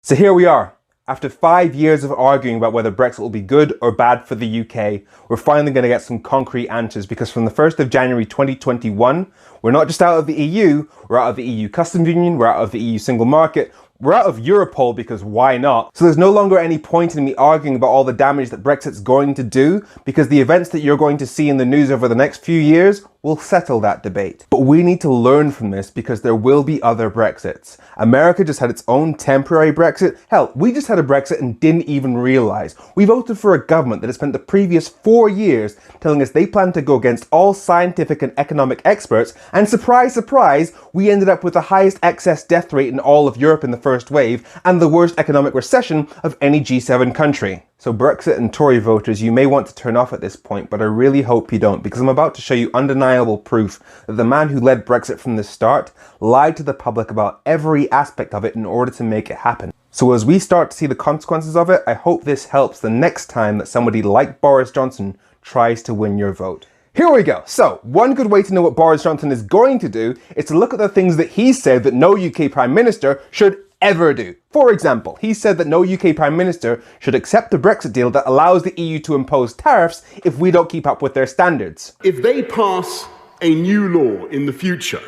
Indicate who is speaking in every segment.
Speaker 1: So here we are. After 5 years of arguing about whether Brexit will be good or bad for the UK, we're finally going to get some concrete answers, because from the 1st of January 2021, we're not just out of the EU, we're out of the EU customs union, we're out of the EU single market, we're out of Europol, because why not? So there's no longer any point in me arguing about all the damage that Brexit's going to do, because the events that you're going to see in the news over the next few years will settle that debate. But we need to learn from this, because there will be other Brexits. America just had its own temporary Brexit. Hell, we just had a Brexit and didn't even realise. We voted for a government that has spent the previous 4 years telling us they plan to go against all scientific and economic experts, and surprise, surprise, we ended up with the highest excess death rate in all of Europe in the first wave, and the worst economic recession of any G7 country. So Brexit and Tory voters, you may want to turn off at this point, but I really hope you don't, because I'm about to show you undeniable proof that the man who led Brexit from the start lied to the public about every aspect of it in order to make it happen. So as we start to see the consequences of it, I hope this helps the next time that somebody like Boris Johnson tries to win your vote. Here we go. So, one good way to know what Boris Johnson is going to do is to look at the things that he said that no UK Prime Minister should ever do. For example, he said that no UK Prime Minister should accept a Brexit deal that allows the EU to impose tariffs if we don't keep up with their standards.
Speaker 2: If they pass a new law in the future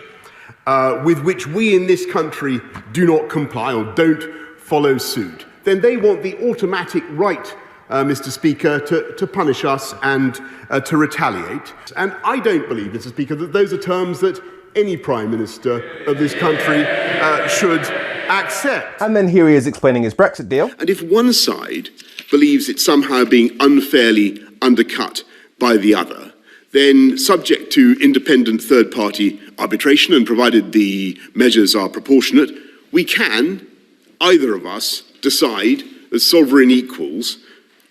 Speaker 2: with which we in this country do not comply or don't follow suit, then they want the automatic right, Mr. Speaker, to punish us and to retaliate. And I don't believe, Mr. Speaker, that those are terms that any Prime Minister of this country should accept.
Speaker 1: And then here he is explaining his Brexit deal.
Speaker 2: And if one side believes it's somehow being unfairly undercut by the other, then subject to independent third-party arbitration and provided the measures are proportionate, we can, either of us, decide as sovereign equals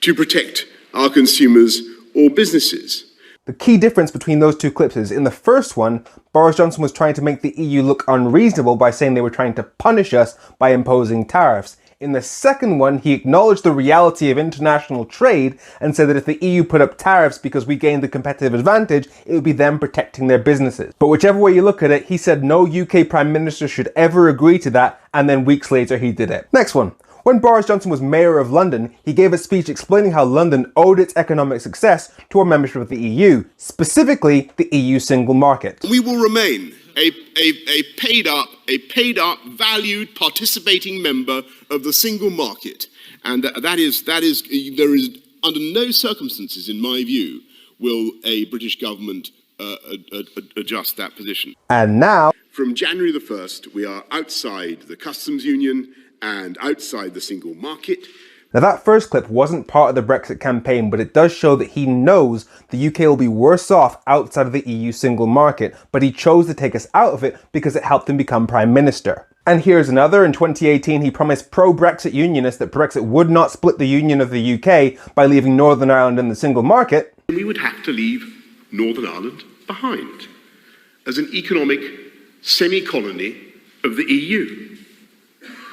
Speaker 2: to protect our consumers or businesses.
Speaker 1: The key difference between those two clips is, in the first one, Boris Johnson was trying to make the EU look unreasonable by saying they were trying to punish us by imposing tariffs. In the second one, he acknowledged the reality of international trade and said that if the EU put up tariffs because we gained the competitive advantage, it would be them protecting their businesses. But whichever way you look at it, he said no UK Prime Minister should ever agree to that, and then weeks later he did it. Next one. When Boris Johnson was Mayor of London, he gave a speech explaining how London owed its economic success to our membership of the EU, specifically the EU single market.
Speaker 2: We will remain a paid up, valued, participating member of the single market, and there is under no circumstances, in my view, will a British government adjust that position.
Speaker 1: And now,
Speaker 2: from January the 1st, we are outside the customs union and outside the single market.
Speaker 1: Now that first clip wasn't part of the Brexit campaign, but it does show that he knows the UK will be worse off outside of the EU single market, but he chose to take us out of it because it helped him become Prime Minister. And here's another. In 2018, he promised pro-Brexit unionists that Brexit would not split the union of the UK by leaving Northern Ireland in the single market.
Speaker 2: We would have to leave Northern Ireland behind as an economic semi-colony of the EU.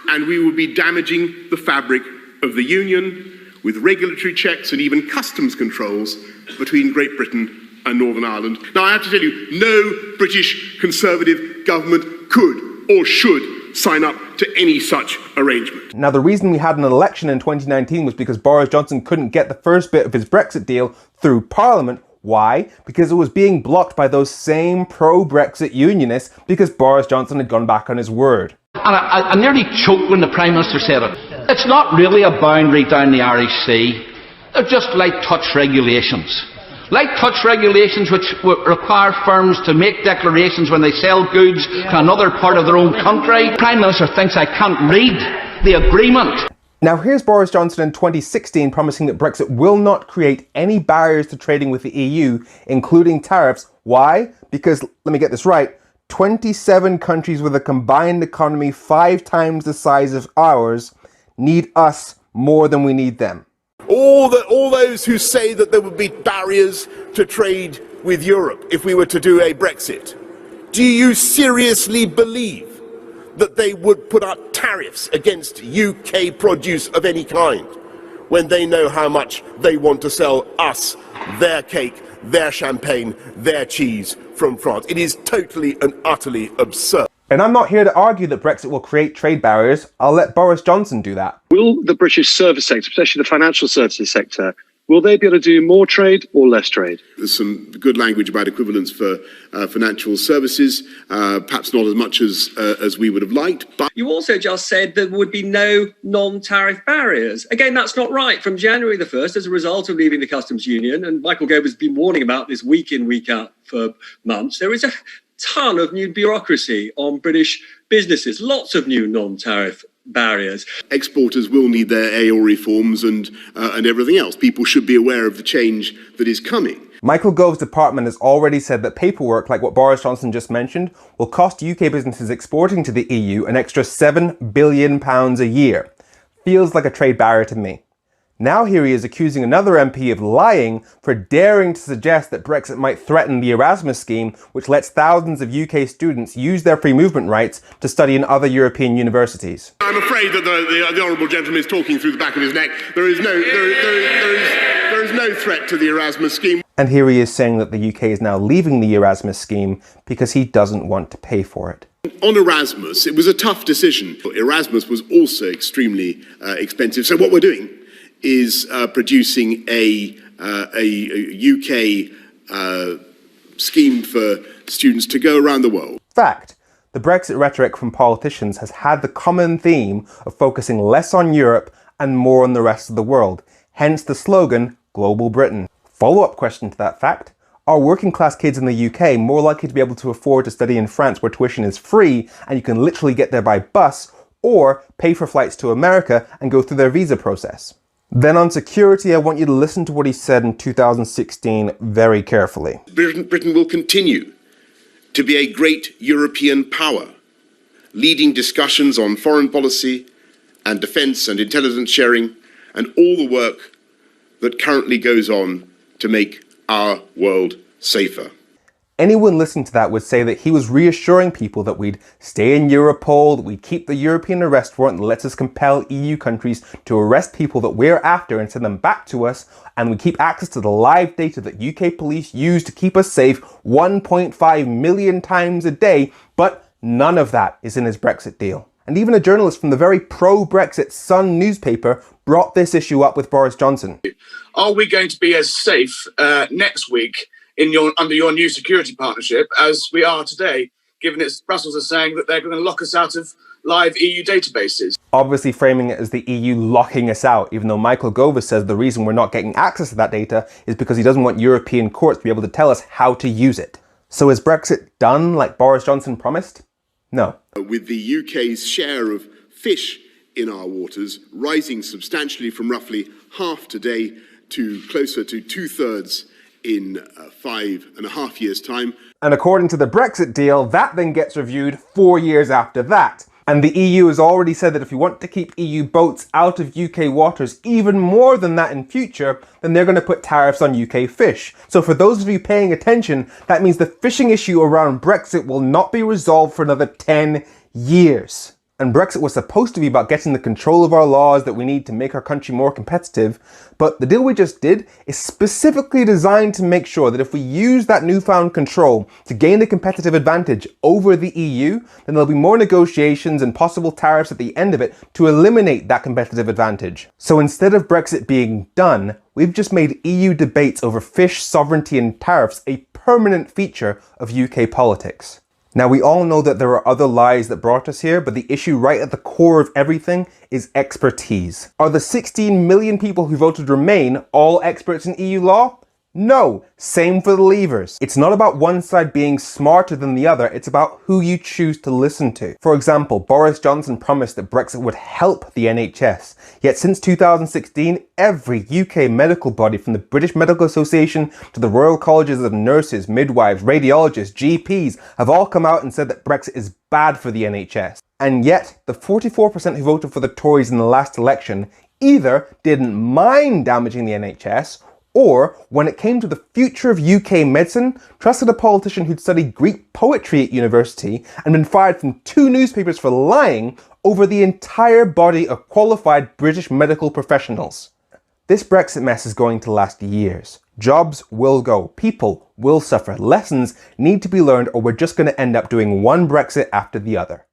Speaker 2: And we would be damaging the fabric of the Union with regulatory checks and even customs controls between Great Britain and Northern Ireland. Now, I have to tell you, no British Conservative government could or should sign up to any such arrangement.
Speaker 1: Now, the reason we had an election in 2019 was because Boris Johnson couldn't get the first bit of his Brexit deal through Parliament. Why? Because it was being blocked by those same pro-Brexit unionists because Boris Johnson had gone back on his word.
Speaker 3: And I nearly choked when the Prime Minister said it. It's not really a boundary down the Irish Sea. They're just light touch regulations. Light touch regulations which require firms to make declarations when they sell goods to another part of their own country. The Prime Minister thinks I can't read the agreement.
Speaker 1: Now here's Boris Johnson in 2016 promising that Brexit will not create any barriers to trading with the EU, including tariffs. Why? Because, let me get this right, 27 countries with a combined economy 5 times the size of ours need us more than we need them.
Speaker 2: All those who say that there would be barriers to trade with Europe if we were to do a Brexit, do you seriously believe that they would put up tariffs against UK produce of any kind when they know how much they want to sell us their cake, their champagne, their cheese from France? It is totally and utterly absurd.
Speaker 1: And I'm not here to argue that Brexit will create trade barriers. I'll let Boris Johnson do that.
Speaker 4: Will the British service sector, especially the financial services sector, will they be able to do more trade or less trade?
Speaker 2: There's some good language about equivalence for financial services, perhaps not as much as we would have liked. But
Speaker 5: you also just said there would be no non-tariff barriers. Again, that's not right. From January the 1st, as a result of leaving the customs union, and Michael Gove has been warning about this week in, week out for months, there is a ton of new bureaucracy on British businesses, lots of new non-tariff barriers.
Speaker 2: Exporters will need their AORI forms and everything else. People should be aware of the change that is coming.
Speaker 1: Michael Gove's department has already said that paperwork, like what Boris Johnson just mentioned, will cost UK businesses exporting to the EU an extra £7 billion a year. Feels like a trade barrier to me. Now here he is accusing another MP of lying for daring to suggest that Brexit might threaten the Erasmus scheme, which lets thousands of UK students use their free movement rights to study in other European universities.
Speaker 2: I'm afraid that the honourable gentleman is talking through the back of his neck. There is no threat to the Erasmus scheme.
Speaker 1: And here he is saying that the UK is now leaving the Erasmus scheme because he doesn't want to pay for it.
Speaker 2: On Erasmus, it was a tough decision. Erasmus was also extremely expensive. So what we're doing is producing a UK scheme for students to go around the world.
Speaker 1: Fact. The Brexit rhetoric from politicians has had the common theme of focusing less on Europe and more on the rest of the world, hence the slogan, Global Britain. Follow-up question to that fact. Are working class kids in the UK more likely to be able to afford to study in France where tuition is free and you can literally get there by bus, or pay for flights to America and go through their visa process? Then on security, I want you to listen to what he said in 2016 very carefully.
Speaker 2: Britain will continue to be a great European power, leading discussions on foreign policy and defence and intelligence sharing and all the work that currently goes on to make our world safer.
Speaker 1: Anyone listening to that would say that he was reassuring people that we'd stay in Europol, that we'd keep the European arrest warrant that lets us compel EU countries to arrest people that we're after and send them back to us, and we keep access to the live data that UK police use to keep us safe 1.5 million times a day, but none of that is in his Brexit deal. And even a journalist from the very pro-Brexit Sun newspaper brought this issue up with Boris Johnson.
Speaker 6: Are we going to be as safe next week under your new security partnership as we are today, given it's Brussels are saying that they're going to lock us out of live EU databases?
Speaker 1: Obviously framing it as the EU locking us out, even though Michael Gove says the reason we're not getting access to that data is because he doesn't want European courts to be able to tell us how to use it. So is Brexit done like Boris Johnson promised? No.
Speaker 2: With the UK's share of fish in our waters rising substantially from roughly half today to closer to 2/3 in 5.5 years' time.
Speaker 1: And according to the Brexit deal, that then gets reviewed 4 years after that. And the EU has already said that if we want to keep EU boats out of UK waters even more than that in future, then they're going to put tariffs on UK fish. So for those of you paying attention, that means the fishing issue around Brexit will not be resolved for another 10 years. And Brexit was supposed to be about getting the control of our laws that we need to make our country more competitive, but the deal we just did is specifically designed to make sure that if we use that newfound control to gain a competitive advantage over the EU, then there'll be more negotiations and possible tariffs at the end of it to eliminate that competitive advantage. So instead of Brexit being done, we've just made EU debates over fish sovereignty and tariffs a permanent feature of UK politics. Now, we all know that there are other lies that brought us here, but the issue right at the core of everything is expertise. Are the 16 million people who voted Remain all experts in EU law? No. Same for the Leavers. It's not about one side being smarter than the other, it's about who you choose to listen to. For example, Boris Johnson promised that Brexit would help the NHS. Yet since 2016, every UK medical body, from the British Medical Association to the Royal Colleges of Nurses, Midwives, Radiologists, GPs, have all come out and said that Brexit is bad for the NHS. And yet, the 44% who voted for the Tories in the last election either didn't mind damaging the NHS, or, when it came to the future of UK medicine, trusted a politician who'd studied Greek poetry at university and been fired from 2 newspapers for lying over the entire body of qualified British medical professionals. This Brexit mess is going to last years. Jobs will go. People will suffer. Lessons need to be learned, or we're just going to end up doing one Brexit after the other.